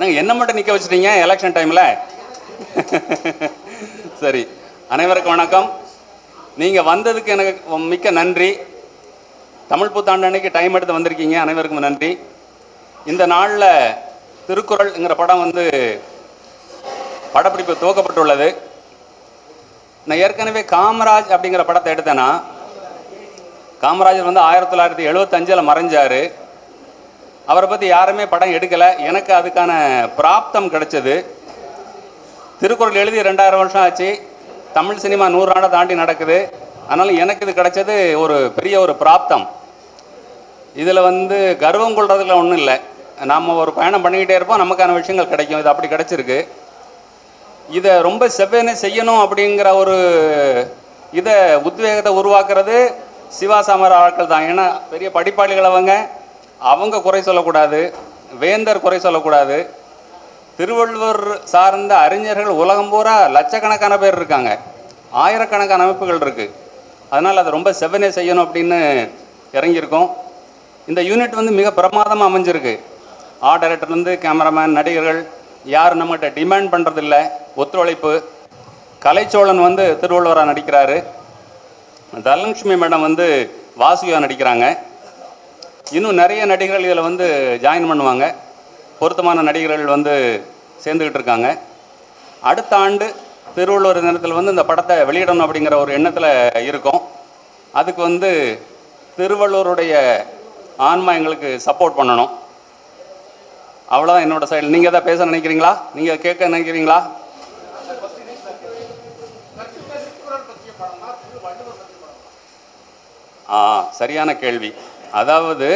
நாங்கள் என்ன மட்டும் நிற்க வச்சுட்டீங்க எலெக்ஷன் டைமில்? சரி, அனைவருக்கும் வணக்கம். நீங்கள் வந்ததுக்கு எனக்கு மிக்க நன்றி. தமிழ் புத்தாண்டு அன்னைக்கு டைம் எடுத்து வந்திருக்கீங்க, அனைவருக்கும் நன்றி. இந்த நாளில் திருக்குறள்ங்கிற படம் படப்பிடிப்பு துவக்கப்பட்டுள்ளது. நான் ஏற்கனவே காமராஜ் அப்படிங்கிற படத்தை எடுத்தேன்னா, காமராஜர் 1975 மறைஞ்சார். அவரை பற்றி யாருமே படம் எடுக்கலை. எனக்கு அதுக்கான பிராப்தம் கிடைச்சது. திருக்குறள் எழுதி 2000 வருஷம் ஆச்சு. தமிழ் சினிமா 100 ஆண்டை தாண்டி நடக்குது. அதனால் எனக்கு இது கிடைச்சது ஒரு பெரிய ஒரு பிராப்தம். இதில் கர்வம் கொள்றதுல ஒன்றும் இல்லை. நாம் ஒரு பயணம் பண்ணிக்கிட்டே இருப்போம், நமக்கான விஷயங்கள் கிடைக்கும். இது அப்படி கிடைச்சிருக்கு. இதை ரொம்ப செவ்வனே செய்யணும் அப்படிங்கிற ஒரு உத்வேகத்தை உருவாக்குறது சிவா சாமர் ஆட்கள் தான். ஏன்னா பெரிய படிப்பாளிகள் அவங்க குறை சொல்லக்கூடாது, வேந்தர் குறை சொல்லக்கூடாது. திருவள்ளுவர் சார்ந்த அறிஞர்கள் உலகம் பூரா லட்சக்கணக்கான பேர் இருக்காங்க, ஆயிரக்கணக்கான அமைப்புகள் இருக்குது. அதனால் அதை ரொம்ப செவ்வனே செய்யணும் அப்படின்னு இறங்கியிருக்கோம். இந்த யூனிட் மிக பிரமாதமாக அமைஞ்சிருக்கு. ஆர்ட் டைரக்டர்லேருந்து கேமராமேன், நடிகர்கள் யார் நம்மகிட்ட டிமாண்ட் பண்ணுறதில்ல, ஒத்துழைப்பு. கலைச்சோழன் திருவள்ளுவராக நடிக்கிறாரு. தனலட்சுமி மேடம் வாசுகியாக நடிக்கிறாங்க. இன்னும் நிறைய நடிகர்கள் இதில் ஜாயின் பண்ணுவாங்க. பொருத்தமான நடிகர்கள் சேர்ந்துக்கிட்டு இருக்காங்க. அடுத்த ஆண்டு திருவள்ளுவர் தினத்தில் இந்த படத்தை வெளியிடணும் அப்படிங்கிற ஒரு எண்ணத்தில் இருக்கும். அதுக்கு திருவள்ளுவருடைய ஆன்மா எங்களுக்கு சப்போர்ட் பண்ணணும். அவ்வளோதான் என்னோட சைடில். நீங்கள் எதாவது பேச நினைக்கிறீங்களா? நீங்கள் கேட்க நினைக்கிறீங்களா? சரியான கேள்வி. அதாவது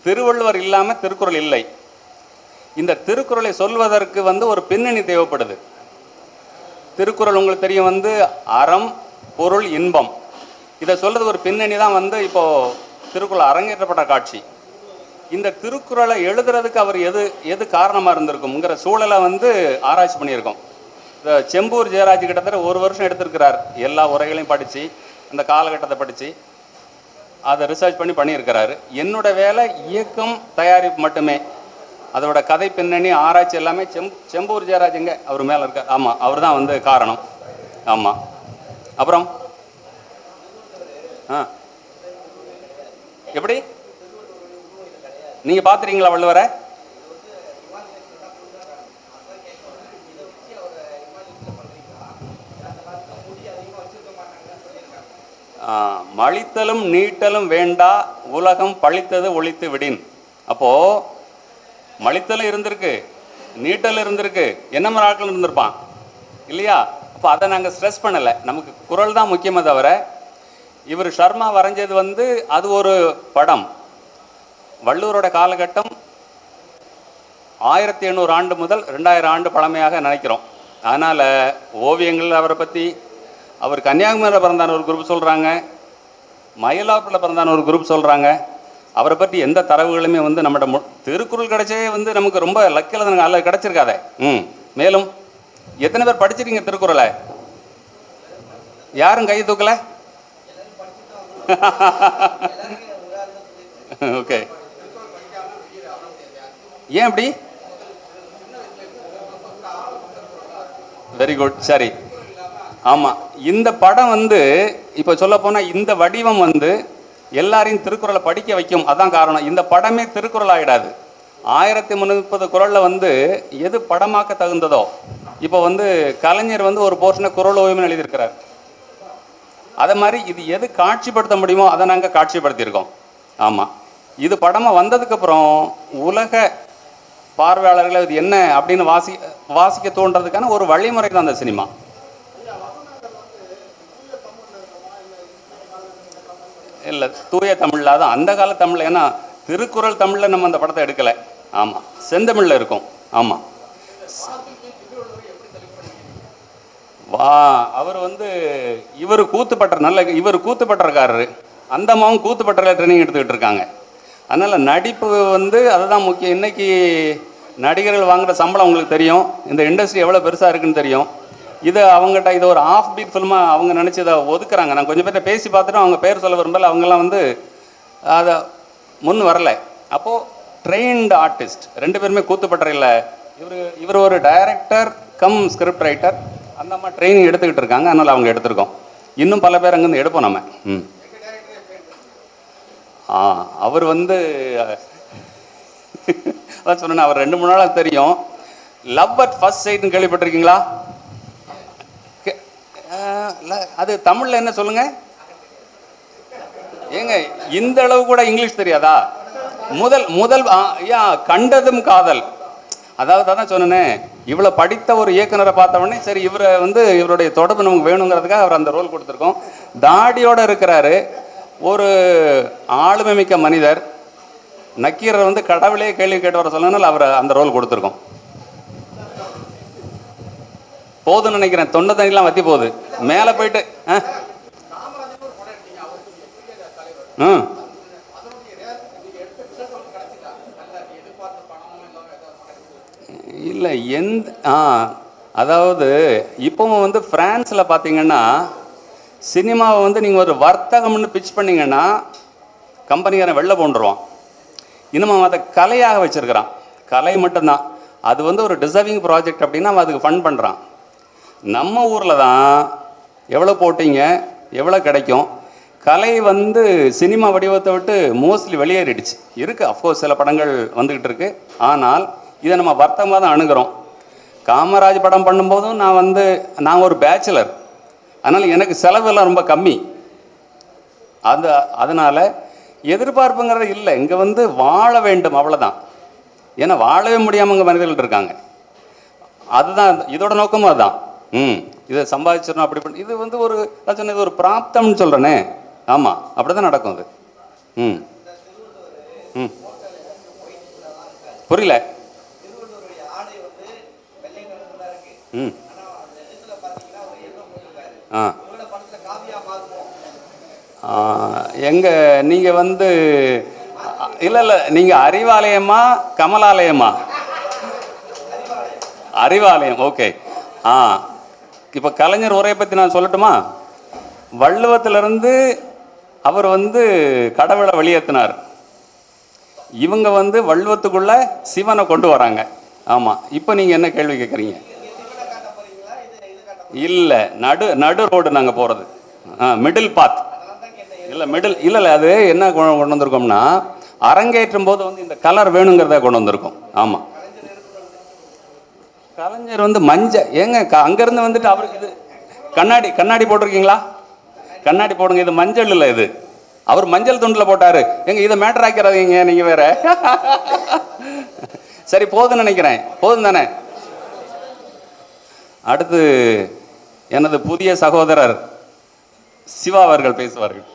திருவள்ளுவர் இல்லாமல் திருக்குறள் இல்லை. இந்த திருக்குறளை சொல்வதற்கு ஒரு பின்னணி தேவைப்படுது. திருக்குறள் உங்களுக்கு தெரியும், அறம், பொருள், இன்பம். இதை சொல்றது ஒரு பின்னணி தான். இப்போது திருக்குறள் அரங்கேற்றப்பட்ட காட்சி. இந்த திருக்குறளை எழுதுறதுக்கு அவர் எது காரணமாக இருந்திருக்குங்கிற சூழலை ஆராய்ச்சி பண்ணியிருக்கோம். இந்த செம்பூர் ஜெயராஜ் கிட்டத்தட்ட 1 வருஷம் எடுத்திருக்கிறார். எல்லா உரைகளையும் படித்து, அந்த காலகட்டத்தை படித்து அதை ரிசர்ச் பண்ணியிருக்கிறாரு. என்னோட வேலை இயக்கம், தயாரிப்பு மட்டுமே. அதோட கதை பின்னணி, ஆராய்ச்சி எல்லாமே செம்பூர் ஜெயராஜுங்க அவர் மேலே இருக்கார். ஆமாம், அவர் தான் காரணம். ஆமாம். அப்புறம் எப்படி நீங்கள் பார்த்துறீங்களா வள்ளுவரை? மழித்தலும் நீட்டலும் வேண்டா, உலகம் பழித்தது ஒழித்து விடின். அப்போது மழித்தலும் இருந்திருக்கு, நீட்டலும் இருந்திருக்கு, என்ன மாதிரி ஆட்கள் இருந்திருப்பான் இல்லையா? அப்போ அதை நாங்கள் ஸ்ட்ரெஸ் பண்ணலை. நமக்கு குறள் தான் முக்கியமாக தவிர, இவர் சர்மா வரைஞ்சது அது ஒரு படம். வள்ளுவரோட காலகட்டம் 1800 ஆண்டு முதல் 2000 ஆண்டு பழமையாக நினைக்கிறோம். அதனால் ஓவியங்கள் அவரை பற்றி, அவர் கன்னியாகுமரியில் பிறந்தான ஒரு குரூப் சொல்கிறாங்க, மயிலாப்பூரில் பிறந்தான ஒரு குரூப் சொல்கிறாங்க. அவரை பற்றி எந்த தரவுகளுமே நம்மகிட்ட திருக்குறள் கிடைச்சே நமக்கு ரொம்ப லக்கில் தான் அதில் கிடச்சிருக்காதே. மேலும் எத்தனை பேர் படிச்சிருக்கீங்க திருக்குறளை? யாரும் கை தூக்கலை? ஓகே. ஏன் அப்படி? Very good. சரி, ஆமாம். இந்த படம் இப்போ சொல்ல போனால் இந்த வடிவம் எல்லாரையும் திருக்குறளை படிக்க வைக்கும். அதான் காரணம். இந்த படமே திருக்குறள் ஆகிடாது. 1030 குறளில் எது படமாக்க தகுந்ததோ, இப்போ கலைஞர் ஒரு போர்ஷனை குறள் ஓவியம் எழுதியிருக்கிறார். அதை மாதிரி இது எது காட்சிப்படுத்த முடியுமோ அதை நாங்கள் காட்சிப்படுத்தியிருக்கோம். ஆமாம். இது படமாக வந்ததுக்கப்புறம் உலக பார்வையாளர்கள் இது என்ன அப்படின்னு வாசிக்க தோன்றதுக்கான ஒரு வழிமுறை தான் அந்த சினிமா. இல்லை, தூய தமிழில் தான் அந்த கால தமிழில். ஏன்னா திருக்குறள் தமிழில் நம்ம அந்த படத்தை எடுக்கலை. ஆமாம், செந்தமிழில் இருக்கும். ஆமாம். அவர் இவர் கூத்துப்பட்டறக்காரரு. அந்த அம்மாவும் கூத்துப்பட்டறையில் ட்ரைனிங் எடுத்துக்கிட்டு இருக்காங்க. அதனால் நடிப்பு அதுதான் முக்கியம். இன்றைக்கி நடிகர்கள் வாங்குகிற சம்பளம் உங்களுக்கு தெரியும், இந்த இண்டஸ்ட்ரி எவ்வளோ பெருசாக இருக்குன்னு தெரியும். இது அவங்ககிட்ட இது ஒரு ஆஃப் பீட் ஃபில்மாக அவங்க நினச்சி இதை ஒதுக்குறாங்க. நான் கொஞ்சம் பேர்ட்ட பேசி பார்த்துட்டு அவங்க பேர் சொல்ல விரும்பல. அவங்கெல்லாம் அதை முன் வரலை. அப்போது ட்ரெயின்டு ஆர்டிஸ்ட் 2 பேருமே கூத்துப்பட்டறையில் இவர் ஒரு டைரக்டர் கம் ஸ்கிரிப்ட் ரைட்டர். அந்த அம்மா ட்ரைனிங் எடுத்துக்கிட்டு இருக்காங்க, அதனால் அவங்க எடுத்திருக்கோம். இன்னும் பல பேர் அங்கேருந்து எடுப்போம் நம்ம. அவர் வந்து அதான் சொன்னேன், அவர் 2-3 நாளாக தெரியும். லவ் அட் ஃபர்ஸ்ட் சைட்னு கேள்விப்பட்டிருக்கீங்களா? அது தமிழில் என்ன சொல்லுங்க ஏங்க? இந்த அளவு கூட இங்கிலீஷ் தெரியாதா? முதல் கண்டதும் காதல். அதாவது அதான் சொன்னேன், இவ்வளோ படித்த ஒரு இயக்குனரை பார்த்த உடனே சரி இவரை வந்து இவருடைய தொடர்பு நமக்கு வேணுங்கிறதுக்காக அவர் அந்த ரோல் கொடுத்துருக்கோம். தாடியோடு இருக்கிறாரு, ஒரு ஆளுமை மிக்க மனிதர். நக்கீரர் வந்து கடவுளே கேள்வி கேட்டு வர சொல்லனால அவர் அந்த ரோல் கொடுத்துருக்கோம். போதுன்னு நினைக்கிறேன், தொண்டை தண்ணிலாம் வத்தி போகுது மேலே போயிட்டு. இல்லை அதாவது இப்போவும் வந்து பிரான்ஸில் பார்த்தீங்கன்னா சினிமாவை வந்து நீங்கள் ஒரு வர்த்தகம்னு பிச் பண்ணிங்கன்னா கம்பெனிக்காரன் வெளில போண்டுருவான். இன்னும் அதை கலையாக வச்சுருக்கிறான், கலை மட்டும்தான். அது வந்து ஒரு டிசர்விங் ப்ராஜெக்ட் அப்படின்னா அவன் அதுக்கு ஃபண்ட் பண்ணுறான். நம்ம ஊரில் தான் எவ்வளோ போட்டிங்க, எவ்வளோ கிடைக்கும். கலை வந்து சினிமா வடிவத்தை விட்டு மோஸ்ட்லி வெளியேறிடுச்சு. இருக்குது, அஃப்கோர்ஸ் சில படங்கள் வந்துக்கிட்டு இருக்கு. ஆனால் இதை நம்ம வர்த்தகமாக தான் அணுகிறோம். காமராஜ் படம் பண்ணும்போதும் நான் ஒரு பேச்சுலர், அதனால் எனக்கு செலவெல்லாம் ரொம்ப கம்மி. அதனால் எதிர்பார்ப்புங்கிறது இல்லை. இங்கே வந்து வாழ வேண்டும், அவ்வளோதான். ஏன்னா வாழவே முடியாமல் இங்கே மனிதர்கள் இருக்காங்க. அதுதான் இதோட நோக்கமும் அதுதான். இதை சம்பாதிச்சிடணும் அப்படி பண்ணி. இது வந்து ஒரு நான் சொன்னது ஒரு பிராப்தம்னு சொல்கிறேனே. ஆமாம், அப்படி தான் நடக்கும் அது. புரியல. எங்க நீங்கள் வந்து இல்லை நீங்கள் அறிவாலயமா கமலாலயமா? அறிவாலயம். ஓகே. இப்போ கலைஞர் உரையை பற்றி நான் சொல்லட்டுமா? வள்ளுவத்திலிருந்து அவர் வந்து கடவுளை வெளியேற்றினார். இவங்க வந்து வள்ளுவத்துக்குள்ள சிவனை கொண்டு வராங்க. ஆமாம். இப்போ நீங்கள் என்ன கேள்வி கேட்குறீங்க? இல்லை, நடு ரோடு நாங்கள் போகிறது. மிடில் பாத் இல்லை அது என்ன கொண்டு வந்திருக்கோம்னா, அரங்கேற்றும் போது வந்து இந்த கலர் வேணுங்கிறத கொண்டு வந்திருக்கோம். ஆமாம். கலைஞர் வந்து ஏங்க அங்கேருந்து வந்துட்டு அவருக்கு இது கண்ணாடி போட்டிருக்கீங்களா? கண்ணாடி போடுங்க. இது மஞ்சள் இல்லை, இது அவர் மஞ்சள் துண்டில் போட்டார். எங்க இதை மேட்டர் ஆக்கிறாதீங்க நீங்கள் வேற. சரி, போதுன்னு நினைக்கிறேன். போதும் தானே? அடுத்து எனது புதிய சகோதரர் சிவா அவர்கள் பேசுவார்கள்.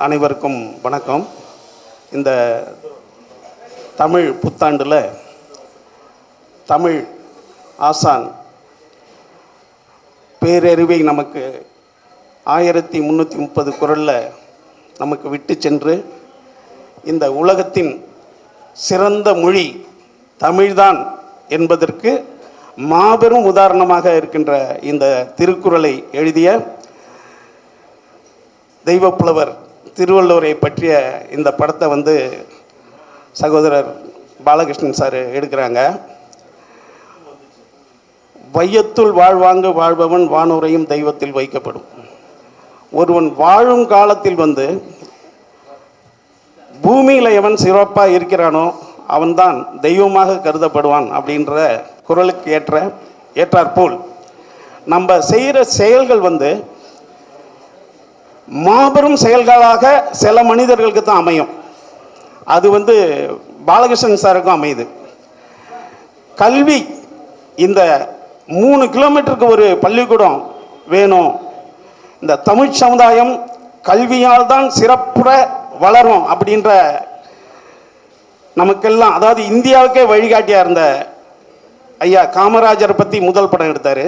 அனைவருக்கும் வணக்கம். இந்த தமிழ் புத்தாண்டில் தமிழ் ஆசான் பேரறிவை நமக்கு 1330 குறளில் நமக்கு விட்டு சென்று இந்த உலகத்தின் சிறந்த மொழி தமிழ்தான் என்பதற்கு மாபெரும் உதாரணமாக இருக்கின்ற இந்த திருக்குறளை எழுதிய தெய்வப்புலவர் திருவள்ளுவரை பற்றிய இந்த படத்தை வந்து சகோதரர் பாலகிருஷ்ணன் சார் எடுக்கிறாங்க. வையத்துள் வாழ்வாங்கு வாழ்பவன் வானுரையும் தெய்வத்தில் வைக்கப்படும். ஒருவன் வாழும் காலத்தில் வந்து பூமியில் எவன் சிறப்பாக இருக்கிறானோ அவன்தான் தெய்வமாக கருதப்படுவான் அப்படின்ற குறளுக்கு ஏற்றாற்போல் நம்ம செய்கிற செயல்கள் வந்து மாபெரும் செயல்களாக சில மனிதர்களுக்கு தான் அமையும். அது வந்து பாலகிருஷ்ணன் சாருக்கும் அமையுது. கல்வி, இந்த 3 கிலோமீட்டருக்கு ஒரு பள்ளிக்கூடம் வேணும். இந்த தமிழ் சமுதாயம் கல்வியால் தான் சிறப்புற வளரும் அப்படின்ற நமக்கெல்லாம், அதாவது இந்தியாவுக்கே வழிகாட்டியாக இருந்த ஐயா காமராஜரை பற்றி முதல் படம் எடுத்தார்.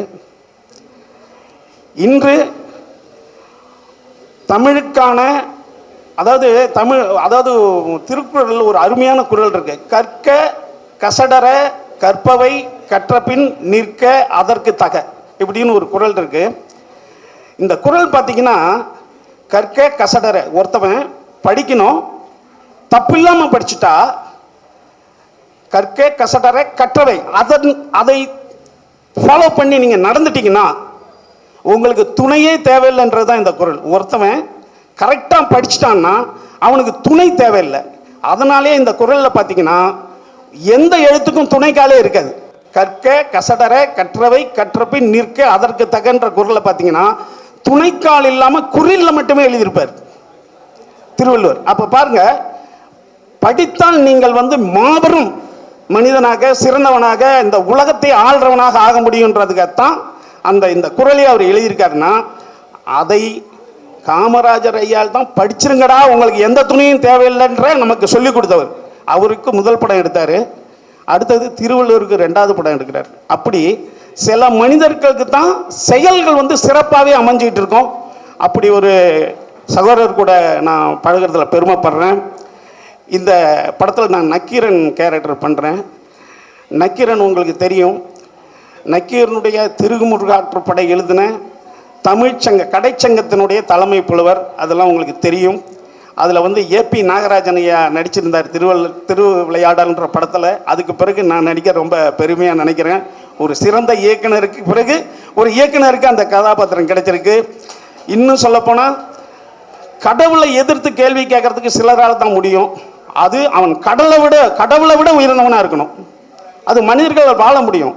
இன்று தமிழுக்கான அதாவது திருக்குறளில் ஒரு அருமையான குறள் இருக்கு. கற்க கசடர கற்பவை கற்றபின் நிற்க அதற்கு தக இப்படின்னு ஒரு குறள் இருக்கு. இந்த குறள் பார்த்தீங்கன்னா கற்க கசடர. ஒருத்தவன் படிக்கணும், தப்பு இல்லாமல் படிச்சுட்டா கற்க கசடர கற்றவை அதை ஃபாலோ பண்ணி நீங்கள் நடந்துட்டீங்கன்னா உங்களுக்கு துணையே தேவையில்லைன்றது தான் இந்த குறள். ஒருத்தவன் கரெக்டாக படிச்சுட்டான்னா அவனுக்கு துணை தேவையில்லை. அதனாலே இந்த குறளில் பார்த்தீங்கன்னா எந்த எழுத்துக்கும் துணைக்காலே இருக்காது. கற்க கசடர கற்றவை கற்றபின் நிற்க அதற்கு தகன்ற குறளை பார்த்தீங்கன்னா துணைக்கால் இல்லாமல் குறியில் மட்டுமே எழுதியிருப்பார் திருவள்ளுவர். அப்போ பாருங்க, படித்தால் நீங்கள் மாபெரும் மனிதனாக சிறந்தவனாக இந்த உலகத்தை ஆள்றவனாக ஆக முடியுன்றதுக்காகத்தான் இந்த குறளை அவர் எழுதியிருக்காருன்னா, அதை காமராஜர் ஐயால் தான் படிச்சிருங்கடா உங்களுக்கு எந்த துணையும் தேவையில்லைன்ற நமக்கு சொல்லிக் கொடுத்தவர். அவருக்கு முதல் படம் எடுத்தார், அடுத்தது திருவள்ளுவருக்கு 2வது படம் எடுக்கிறார். அப்படி சில மனிதர்களுக்கு தான் செயல்கள் சிறப்பாகவே அமைஞ்சிக்கிட்டு இருக்கோம். அப்படி ஒரு சகோதரர் கூட நான் பழகிறதுல பெருமைப்படுறேன். இந்த படத்தில் நான் நக்கீரன் கேரக்டர் பண்ணுறேன். நக்கீரன் உங்களுக்கு தெரியும், நக்கீரனுடைய திருமுருகாற்றுப்படை எழுதின தமிழ்ச்சங்க கடைச்சங்கத்தினுடைய தலைமை புலவர், அதெல்லாம் உங்களுக்கு தெரியும். அதில் ஏபி நாகராஜன் ஐயா நடிச்சிருந்தார் திருவிளையாடல்ன்ற படத்தில். அதுக்கு பிறகு நான் நடிக்க ரொம்ப பெருமையாக நினைக்கிறேன். ஒரு சிறந்த இயக்குனருக்கு பிறகு ஒரு இயக்குனருக்கு அந்த கதாபாத்திரம் கிடைச்சிருக்கு. இன்னும் சொல்லப்போனால் கடவுளை எதிர்த்து கேள்வி கேட்கறதுக்கு சிலரால் தான் முடியும். அது அவன் கடவுளை விட உயர்ந்தவனாக இருக்கணும். அது மனிதர்கள் வாழ முடியும்.